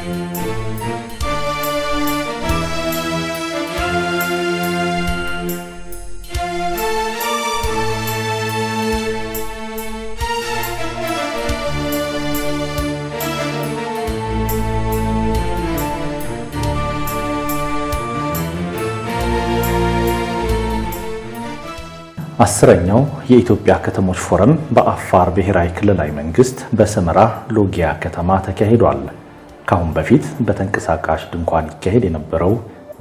አስረኛው የኢትዮጵያ ከተሞች ፎረም በአፋር ብሔራዊ ክልላዊ መንግስት በሰመራ ሎጊያ ከተማ ተካሂዷል። ካሁን በፊት በተንቀሳቃሽ ድንኳን ይካሄድ የነበረው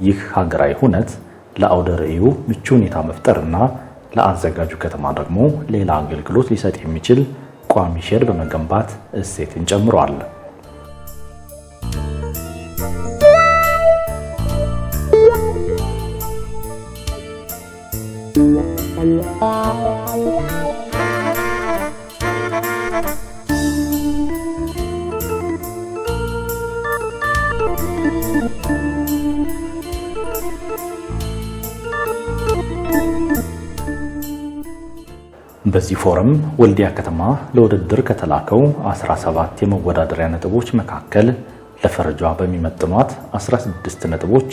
ይህ ሀገራዊ ሁነት ለአውደ ርዕዩ ምቹ ሁኔታ መፍጠርና ለአዘጋጁ ከተማ ደግሞ ሌላ አገልግሎት ሊሰጥ የሚችል ቋሚ ሼድ በመገንባት እሴትን ጨምሯል። በዚህ ፎረም ወልዲያ ከተማ ለውድድር ከተላከው 17 የመወዳደሪያ ነጥቦች መካከል ለፈረጇ በሚመጥኗት 16 ነጥቦች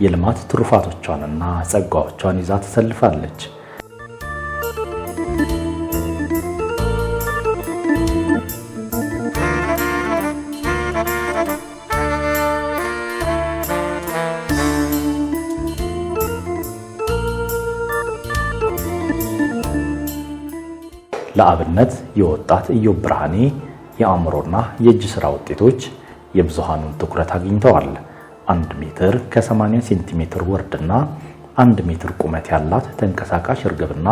የልማት ትሩፋቶቿንና ጸጋዎቿን ይዛ ተሰልፋለች። ለአብነት የወጣት ኢዮብ ብርሃኔ የአእምሮና የእጅ ሥራ ውጤቶች የብዙሃኑን ትኩረት አግኝተዋል። 1 ሜትር ከ80 ሴንቲሜትር ወርድና 1 ሜትር ቁመት ያላት ተንቀሳቃሽ እርግብና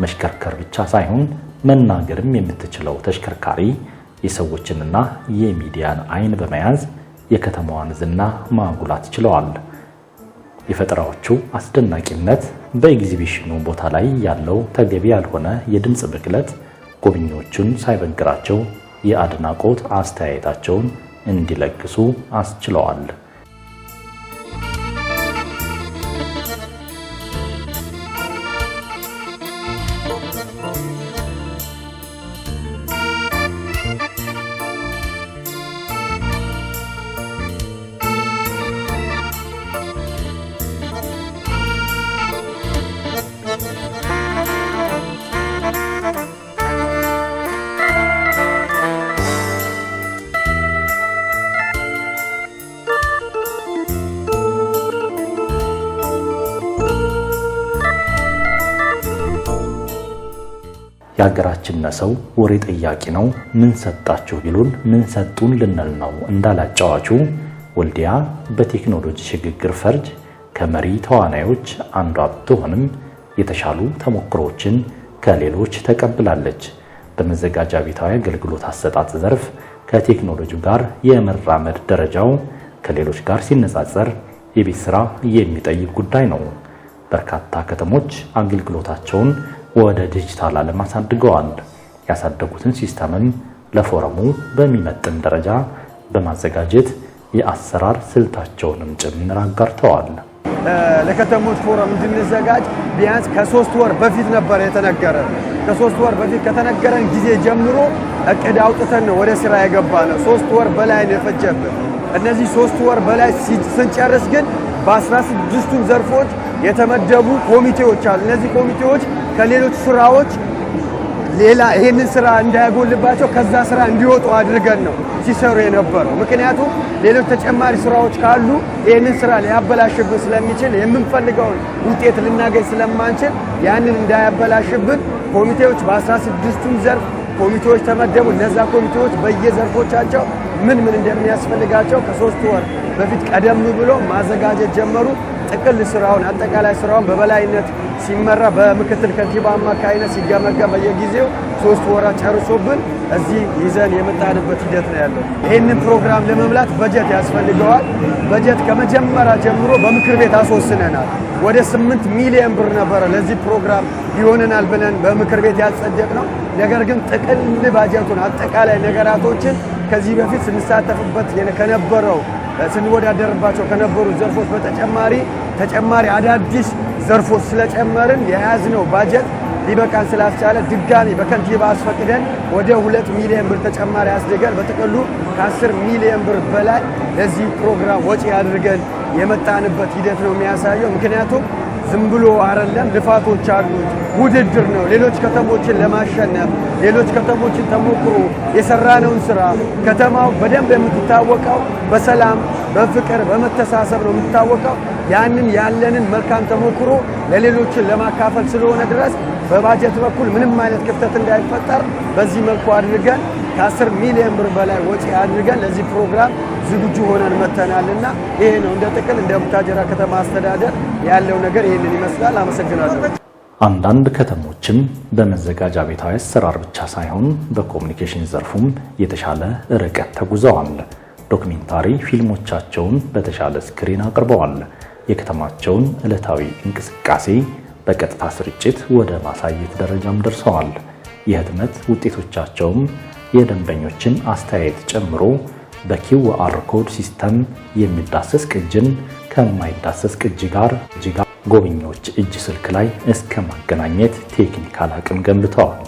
መሽከርከር ብቻ ሳይሆን መናገርም የምትችለው ተሽከርካሪ የሰዎችንና የሚዲያን አይን በመያዝ የከተማዋን ዝና ማጉላት ችለዋል። የፈጠራዎቹ አስደናቂነት በኤግዚቢሽኑ ቦታ ላይ ያለው ተገቢ ያልሆነ የድምጽ ብክለት ጎብኚዎቹን ሳይበግራቸው የአድናቆት አስተያየታቸውን እንዲለግሱ አስችለዋል። የሀገራችን ሰው ወሬ ጠያቂ ነው። ምን ሰጣችሁ ቢሉን ምን ሰጡን ልንል ነው እንዳላጫዋቹ ወልዲያ በቴክኖሎጂ ሽግግር ፈርጅ ከመሪ ተዋናዮች አንዷ ብትሆንም የተሻሉ ተሞክሮችን ከሌሎች ተቀብላለች። በመዘጋጃ ቤታዊ አገልግሎት አሰጣጥ ዘርፍ ከቴክኖሎጂው ጋር የመራመድ ደረጃው ከሌሎች ጋር ሲነጻጸር የቤት ስራ የሚጠይቅ ጉዳይ ነው። በርካታ ከተሞች አገልግሎታቸውን ወደ ዲጂታል ዓለም አሳድገዋል። ያሳደጉትን ሲስተምም ለፎረሙ በሚመጥን ደረጃ በማዘጋጀት የአሰራር ስልታቸውንም ጭምር አጋርተዋል። ለከተሞች ፎረም እንድንዘጋጅ ቢያንስ ከ3 ወር በፊት ነበር የተነገረ። ከ3 ወር በፊት ከተነገረን ጊዜ ጀምሮ እቅድ አውጥተን ነው ወደ ስራ የገባነው። 3 ወር በላይ ነው የፈጀብን። እነዚህ 3 ወር በላይ ስንጨርስ ግን በ16ቱም ዘርፎች የተመደቡ ኮሚቴዎች አሉ። እነዚህ ኮሚቴዎች ከሌሎች ስራዎች ሌላ ይሄንን ስራ እንዳያጎልባቸው ከዛ ስራ እንዲወጡ አድርገን ነው ሲሰሩ የነበረው። ምክንያቱም ሌሎች ተጨማሪ ስራዎች ካሉ ይሄንን ስራ ሊያበላሽብን ስለሚችል የምንፈልገውን ውጤት ልናገኝ ስለማንችል ያንን እንዳያበላሽብን ኮሚቴዎች በ16ቱም ዘርፍ ኮሚቴዎች ተመደቡ። እነዛ ኮሚቴዎች በየዘርፎቻቸው ምን እንደሚያስፈልጋቸው ከ3 ወር በፊት ቀደም ብሎ ማዘጋጀት ጀመሩ። ጥቅል ስራውን አጠቃላይ ስራውን በበላይነት ሲመራ በምክትል ከንቲባ አማካይነት ሲገመገም በየጊዜው 3 ወራት ጨርሶብን እዚህ ይዘን የመጣንበት ሂደት ነው ያለው። ይህንን ፕሮግራም ለመምላት በጀት ያስፈልገዋል። በጀት ከመጀመሪያ ጀምሮ በምክር ቤት አስወስነናል። ወደ 8 ሚሊዮን ብር ነበረ ለዚህ ፕሮግራም ይሆነናል ብለን በምክር ቤት ያጸደቅነው። ነገር ግን ጥቅል ባጀቱን አጠቃላይ ነገራቶችን ከዚህ በፊት ስንሳተፍበት ከነበረው ስንወዳደርባቸው ከነበሩ ዘርፎች በተጨማሪ ተጨማሪ አዳዲስ ዘርፎች ስለጨመርን የያዝነው ባጀት ሊበቃን ስላስቻለ ድጋሚ በከንቲባ አስፈቅደን ወደ 2 ሚሊዮን ብር ተጨማሪ አስደገን በጥቅሉ ከ10 ሚሊዮን ብር በላይ ለዚህ ፕሮግራም ወጪ አድርገን የመጣንበት ሂደት ነው የሚያሳየው። ምክንያቱም ዝም ብሎ አይደለም፣ ልፋቶች አሉት፣ ውድድር ነው። ሌሎች ከተሞችን ለማሸነፍ ሌሎች ከተሞችን ተሞክሮ የሰራነውን ስራ ከተማው በደንብ የምትታወቀው በሰላም በፍቅር በመተሳሰብ ነው የምትታወቀው። ያንን ያለንን መልካም ተሞክሮ ለሌሎችን ለማካፈል ስለሆነ ድረስ በባጀት በኩል ምንም አይነት ክፍተት እንዳይፈጠር በዚህ መልኩ አድርገን ከ10 ሚሊዮን ብር በላይ ወጪ አድርገን ለዚህ ፕሮግራም ዝግጁ ሆነን መተናልና ይሄ ነው እንደ ጥቅል እንደ ቡታጀራ ከተማ አስተዳደር ያለው ነገር ይሄንን ይመስላል። አመሰግናለሁ። አንዳንድ ከተሞችም በመዘጋጃ ቤታዊ አሰራር ብቻ ሳይሆን በኮሙኒኬሽን ዘርፉም የተሻለ ርቀት ተጉዘዋል። ዶክሜንታሪ ፊልሞቻቸውን በተሻለ ስክሪን አቅርበዋል። የከተማቸውን ዕለታዊ እንቅስቃሴ በቀጥታ ስርጭት ወደ ማሳየት ደረጃም ደርሰዋል። የህትመት ውጤቶቻቸውም የደንበኞችን አስተያየት ጨምሮ በኪውአር ኮድ ሲስተም የሚዳሰስ ቅጅን ከማይዳሰስ ቅጂ ጋር ጎብኚዎች እጅ ስልክ ላይ እስከ ማገናኘት ቴክኒካል አቅም ገንብተዋል።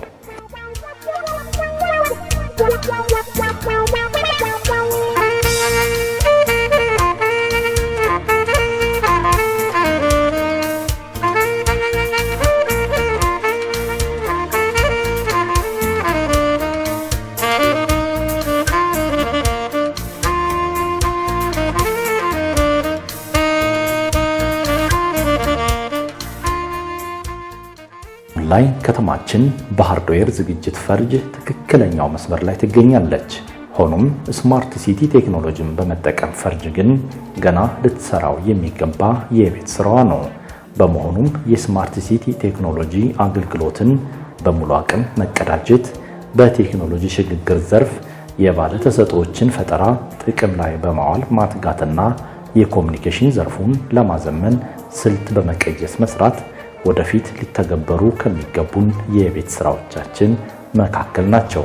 ላይ ከተማችን በሃርድዌር ዝግጅት ፈርጅ ትክክለኛው መስመር ላይ ትገኛለች። ሆኖም ስማርት ሲቲ ቴክኖሎጂን በመጠቀም ፈርጅ ግን ገና ልትሰራው የሚገባ የቤት ስራዋ ነው። በመሆኑም የስማርት ሲቲ ቴክኖሎጂ አገልግሎትን በሙሉ አቅም መቀዳጀት፣ በቴክኖሎጂ ሽግግር ዘርፍ የባለ ተሰጥኦዎችን ፈጠራ ጥቅም ላይ በማዋል ማትጋትና የኮሙኒኬሽን ዘርፉን ለማዘመን ስልት በመቀየስ መስራት ወደፊት ሊተገበሩ ከሚገቡን የቤት ስራዎቻችን መካከል ናቸው።